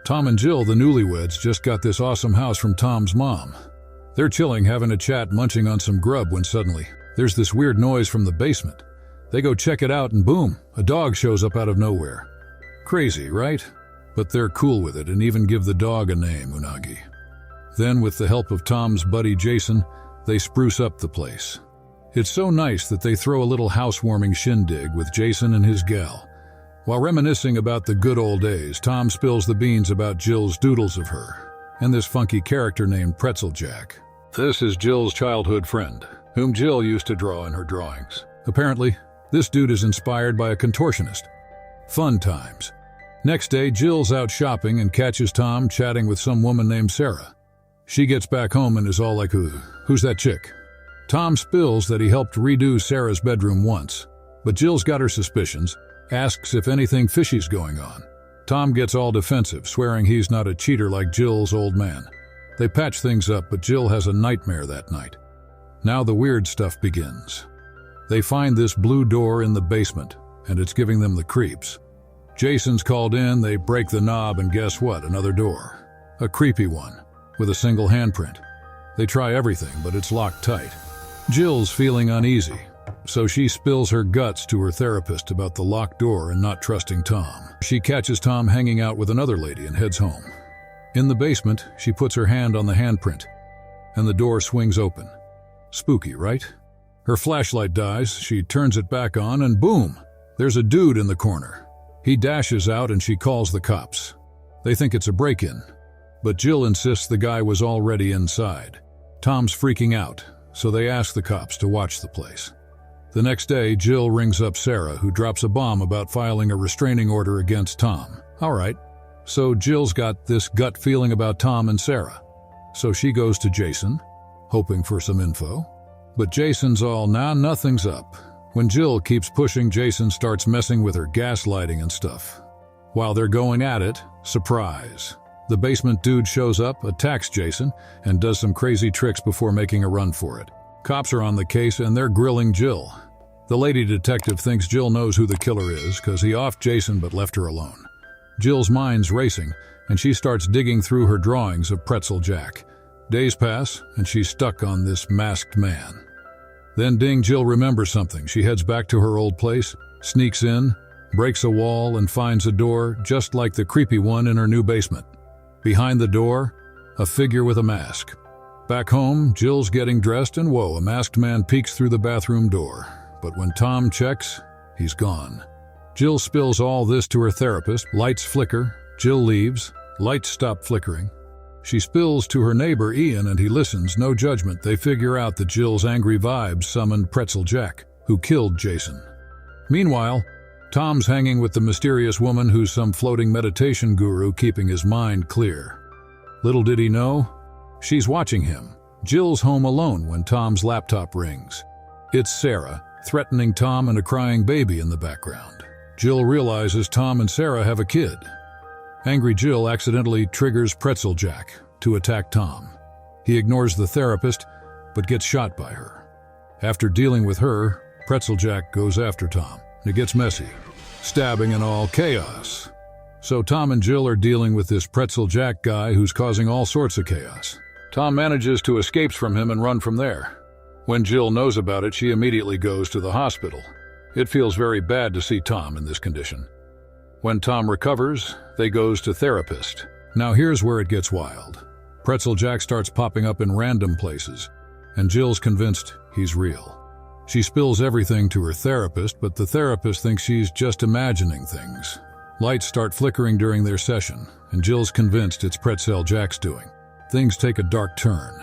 Tom and Jill, the newlyweds, just got this awesome house from Tom's mom. They're chilling, having a chat, munching on some grub when suddenly there's this weird noise from the basement. They go check it out and boom, a dog shows up out of nowhere. Crazy, right? But they're cool with it and even give the dog a name, Unahgi. Then, with the help of Tom's buddy Jason, they spruce up the place. It's so nice that they throw a little housewarming shindig with Jason and his gal. While reminiscing about the good old days, Tom spills the beans about Jill's doodles of her and this funky character named Pretzel Jack. This is Jill's childhood friend, whom Jill used to draw in her drawings. Apparently, this dude is inspired by a contortionist. Fun times. Next day, Jill's out shopping and catches Tom chatting with some woman named Sarah. She gets back home and is all like, who's that chick? Tom spills that he helped redo Sarah's bedroom once, but Jill's got her suspicions, asks if anything fishy's going on. Tom gets all defensive, swearing he's not a cheater like Jill's old man. They patch things up, but Jill has a nightmare that night. Now the weird stuff begins. They find this blue door in the basement, and it's giving them the creeps. Jason's called in, they break the knob, and guess what? Another door. A creepy one, with a single handprint. They try everything, but it's locked tight. Jill's feeling uneasy, so she spills her guts to her therapist about the locked door and not trusting Tom. She catches Tom hanging out with another lady and heads home. In the basement, she puts her hand on the handprint, and the door swings open. Spooky, right? Her flashlight dies, she turns it back on, and boom! There's a dude in the corner. He dashes out and she calls the cops. They think it's a break-in, but Jill insists the guy was already inside. Tom's freaking out, so they ask the cops to watch the place. The next day, Jill rings up Sarah, who drops a bomb about filing a restraining order against Tom. All right, so Jill's got this gut feeling about Tom and Sarah. So she goes to Jason, hoping for some info. But Jason's all, nah, nothing's up. When Jill keeps pushing, Jason starts messing with her gaslighting and stuff. While they're going at it, surprise. The basement dude shows up, attacks Jason, and does some crazy tricks before making a run for it. Cops are on the case and they're grilling Jill. The lady detective thinks Jill knows who the killer is because he offed Jason but left her alone. Jill's mind's racing, and she starts digging through her drawings of Pretzel Jack. Days pass, and she's stuck on this masked man. Then ding, Jill remembers something. She heads back to her old place, sneaks in, breaks a wall, and finds a door just like the creepy one in her new basement. Behind the door, a figure with a mask. Back home, Jill's getting dressed and whoa, a masked man peeks through the bathroom door. But when Tom checks, he's gone. Jill spills all this to her therapist. Lights flicker. Jill leaves. Lights stop flickering. She spills to her neighbor Ian and he listens, no judgment. They figure out that Jill's angry vibes summoned Pretzel Jack, who killed Jason. Meanwhile, Tom's hanging with the mysterious woman who's some floating meditation guru keeping his mind clear. Little did he know, she's watching him. Jill's home alone when Tom's laptop rings. It's Sarah, threatening Tom and a crying baby in the background. Jill realizes Tom and Sarah have a kid. Angry Jill accidentally triggers Pretzel Jack to attack Tom. He ignores the therapist, but gets shot by her. After dealing with her, Pretzel Jack goes after Tom. It gets messy, stabbing and all chaos. So Tom and Jill are dealing with this Pretzel Jack guy who's causing all sorts of chaos. Tom manages to escape from him and run from there. When Jill knows about it, she immediately goes to the hospital. It feels very bad to see Tom in this condition. When Tom recovers, they goes to therapist. Now here's where it gets wild. Pretzel Jack starts popping up in random places, and Jill's convinced he's real. She spills everything to her therapist, but the therapist thinks she's just imagining things. Lights start flickering during their session, and Jill's convinced it's Pretzel Jack's doing. Things take a dark turn.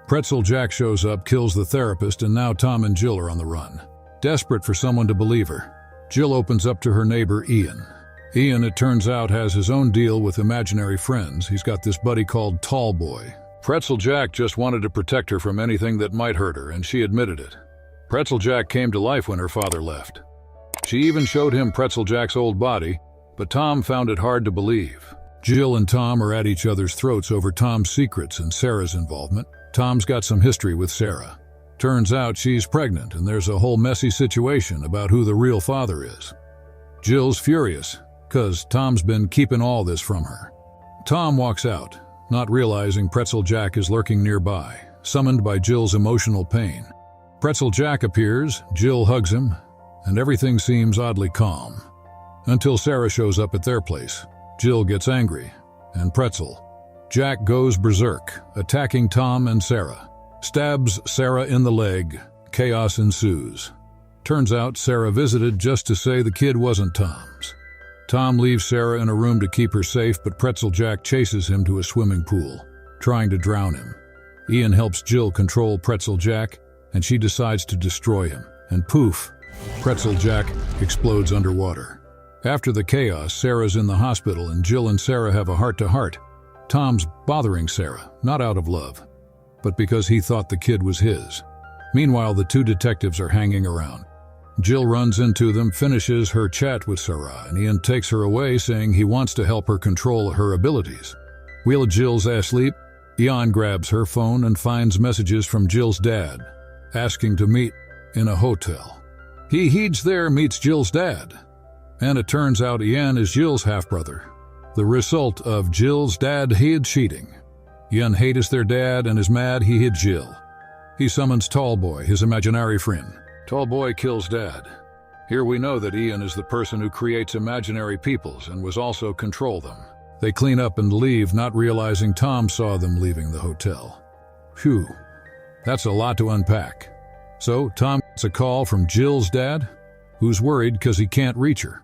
Pretzel Jack shows up, kills the therapist, and now Tom and Jill are on the run. Desperate for someone to believe her, Jill opens up to her neighbor Ian. Ian, it turns out, has his own deal with imaginary friends. He's got this buddy called Tall Boy. Pretzel Jack just wanted to protect her from anything that might hurt her, and she admitted it. Pretzel Jack came to life when her father left. She even showed him Pretzel Jack's old body, but Tom found it hard to believe. Jill and Tom are at each other's throats over Tom's secrets and Sarah's involvement. Tom's got some history with Sarah. Turns out she's pregnant, and there's a whole messy situation about who the real father is. Jill's furious, 'cause Tom's been keeping all this from her. Tom walks out, not realizing Pretzel Jack is lurking nearby, summoned by Jill's emotional pain. Pretzel Jack appears, Jill hugs him, and everything seems oddly calm. Until Sarah shows up at their place. Jill gets angry, and Pretzel Jack goes berserk, attacking Tom and Sarah. Stabs Sarah in the leg. Chaos ensues. Turns out Sarah visited just to say the kid wasn't Tom's. Tom leaves Sarah in a room to keep her safe, but Pretzel Jack chases him to a swimming pool, trying to drown him. Ian helps Jill control Pretzel Jack, and she decides to destroy him. And poof, Pretzel Jack explodes underwater. After the chaos, Sarah's in the hospital and Jill and Sarah have a heart-to-heart. Tom's bothering Sarah, not out of love, but because he thought the kid was his. Meanwhile, the two detectives are hanging around. Jill runs into them, finishes her chat with Sarah, and Ian takes her away, saying he wants to help her control her abilities. While Jill's asleep, Ian grabs her phone and finds messages from Jill's dad, asking to meet in a hotel. He heads there, meets Jill's dad, and it turns out Ian is Jill's half-brother, the result of Jill's dad hid cheating. Ian hates their dad and is mad he hid Jill. He summons Tallboy, his imaginary friend. Tallboy kills Dad. Here we know that Ian is the person who creates imaginary peoples and was also control them. They clean up and leave, not realizing Tom saw them leaving the hotel. Phew, that's a lot to unpack. So Tom gets a call from Jill's dad, who's worried because he can't reach her.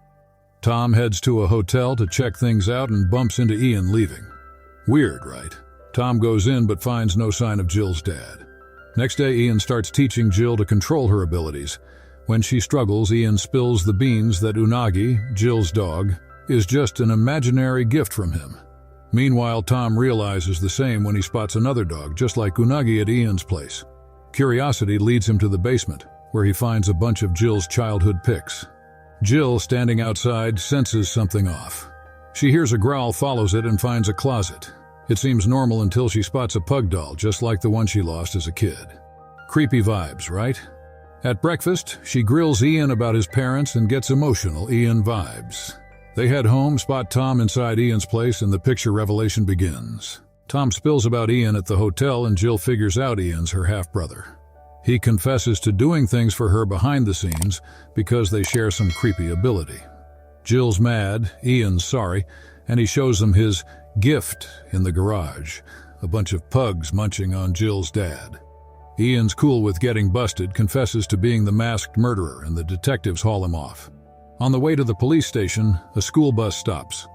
Tom heads to a hotel to check things out and bumps into Ian leaving. Weird, right? Tom goes in but finds no sign of Jill's dad. Next day, Ian starts teaching Jill to control her abilities. When she struggles, Ian spills the beans that Unahgi, Jill's dog, is just an imaginary gift from him. Meanwhile, Tom realizes the same when he spots another dog, just like Unahgi at Ian's place. Curiosity leads him to the basement, where he finds a bunch of Jill's childhood pics. Jill, standing outside, senses something off. She hears a growl, follows it, and finds a closet. It seems normal until she spots a pug doll, just like the one she lost as a kid. Creepy vibes, right? At breakfast, she grills Ian about his parents and gets emotional Ian vibes. They head home, spot Tom inside Ian's place, and the picture revelation begins. Tom spills about Ian at the hotel, and Jill figures out Ian's her half-brother. He confesses to doing things for her behind the scenes because they share some creepy ability. Jill's mad, Ian's sorry, and he shows them his gift in the garage, a bunch of pugs munching on Jill's dad. Ian's cool with getting busted, confesses to being the masked murderer, and the detectives haul him off. On the way to the police station, a school bus stops.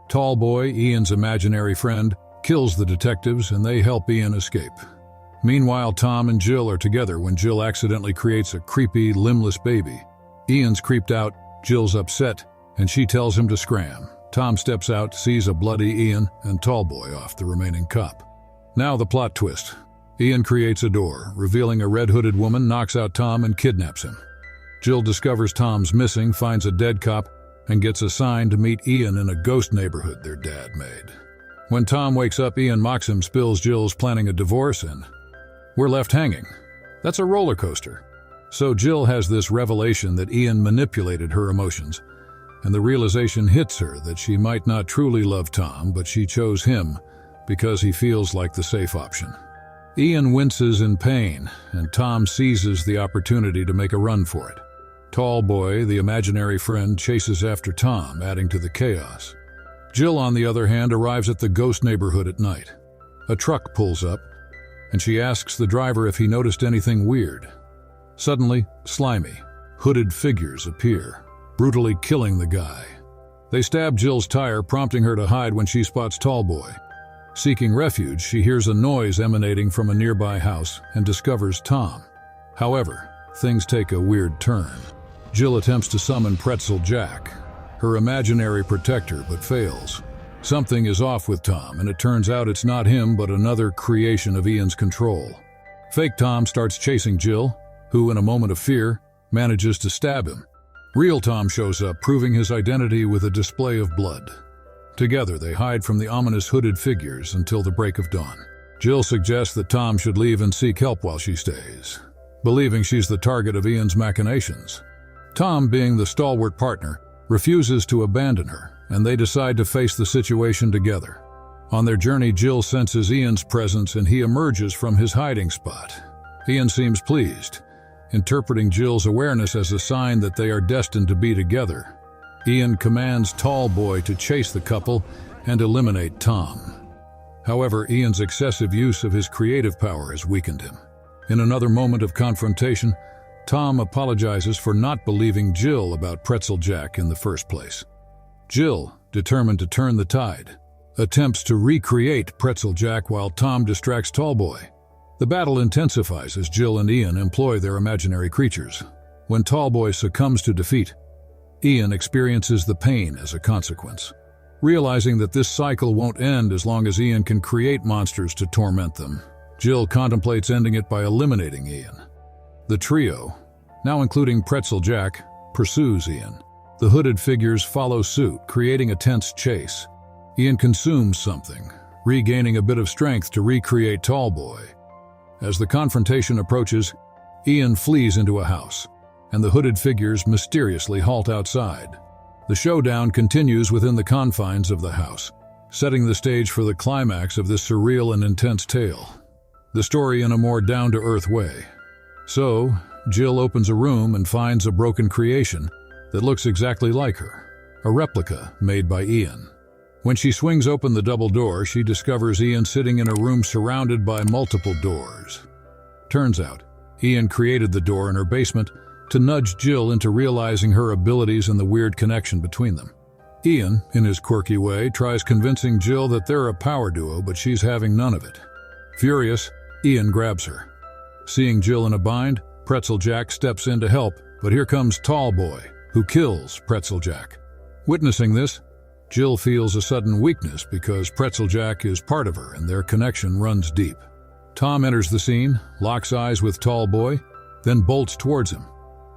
Tallboy, Ian's imaginary friend, kills the detectives and they help Ian escape. Meanwhile, Tom and Jill are together when Jill accidentally creates a creepy, limbless baby. Ian's creeped out, Jill's upset, and she tells him to scram. Tom steps out, sees a bloody Ian, and Tallboy off the remaining cop. Now the plot twist. Ian creates a door, revealing a red-hooded woman, knocks out Tom and kidnaps him. Jill discovers Tom's missing, finds a dead cop, and gets assigned to meet Ian in a ghost neighborhood their dad made. When Tom wakes up, Ian mocks him, spills Jill's planning a divorce, and we're left hanging. That's a roller coaster. So Jill has this revelation that Ian manipulated her emotions, and the realization hits her that she might not truly love Tom, but she chose him because he feels like the safe option. Ian winces in pain, and Tom seizes the opportunity to make a run for it. Tallboy, the imaginary friend, chases after Tom, adding to the chaos. Jill, on the other hand, arrives at the ghost neighborhood at night. A truck pulls up, and she asks the driver if he noticed anything weird. Suddenly, slimy, hooded figures appear, brutally killing the guy. They stab Jill's tire, prompting her to hide when she spots Tallboy. Seeking refuge, she hears a noise emanating from a nearby house and discovers Tom. However, things take a weird turn. Jill attempts to summon Pretzel Jack, her imaginary protector, but fails. Something is off with Tom, and it turns out it's not him but another creation of Ian's control. Fake Tom starts chasing Jill, who, in a moment of fear, manages to stab him. Real Tom shows up, proving his identity with a display of blood. Together, they hide from the ominous hooded figures until the break of dawn. Jill suggests that Tom should leave and seek help while she stays, believing she's the target of Ian's machinations. Tom, being the stalwart partner, refuses to abandon her, and they decide to face the situation together. On their journey, Jill senses Ian's presence and he emerges from his hiding spot. Ian seems pleased, interpreting Jill's awareness as a sign that they are destined to be together. Ian commands Tallboy to chase the couple and eliminate Tom. However, Ian's excessive use of his creative power has weakened him. In another moment of confrontation, Tom apologizes for not believing Jill about Pretzel Jack in the first place. Jill, determined to turn the tide, attempts to recreate Pretzel Jack while Tom distracts Tallboy. The battle intensifies as Jill and Ian employ their imaginary creatures. When Tallboy succumbs to defeat, Ian experiences the pain as a consequence. Realizing that this cycle won't end as long as Ian can create monsters to torment them, Jill contemplates ending it by eliminating Ian. The trio, now including Pretzel Jack, pursues Ian. The hooded figures follow suit, creating a tense chase. Ian consumes something, regaining a bit of strength to recreate Tallboy. As the confrontation approaches, Ian flees into a house, and the hooded figures mysteriously halt outside. The showdown continues within the confines of the house, setting the stage for the climax of this surreal and intense tale. The story in a more down-to-earth way. So, Jill opens a room and finds a broken creation that looks exactly like her, a replica made by Ian. When she swings open the double door, she discovers Ian sitting in a room surrounded by multiple doors. Turns out, Ian created the door in her basement to nudge Jill into realizing her abilities and the weird connection between them. Ian, in his quirky way, tries convincing Jill that they're a power duo, but she's having none of it. Furious, Ian grabs her. Seeing Jill in a bind, Pretzel Jack steps in to help, but here comes Tallboy, who kills Pretzel Jack. Witnessing this, Jill feels a sudden weakness because Pretzel Jack is part of her and their connection runs deep. Tom enters the scene, locks eyes with Tallboy, then bolts towards him.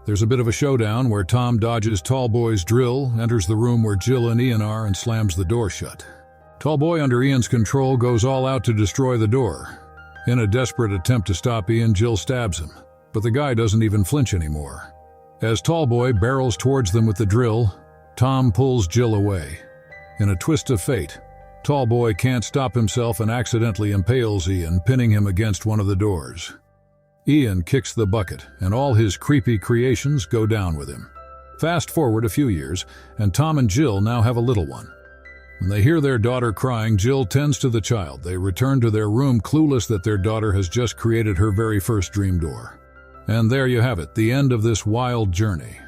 There's a bit of a showdown where Tom dodges Tallboy's drill, enters the room where Jill and Ian are, and slams the door shut. Tallboy, under Ian's control, goes all out to destroy the door. In a desperate attempt to stop Ian, Jill stabs him, but the guy doesn't even flinch anymore. As Tallboy barrels towards them with the drill, Tom pulls Jill away. In a twist of fate, Tallboy can't stop himself and accidentally impales Ian, pinning him against one of the doors. Ian kicks the bucket, and all his creepy creations go down with him. Fast forward a few years, and Tom and Jill now have a little one. When they hear their daughter crying, Jill tends to the child. They return to their room, clueless that their daughter has just created her very first dream door. And there you have it, the end of this wild journey.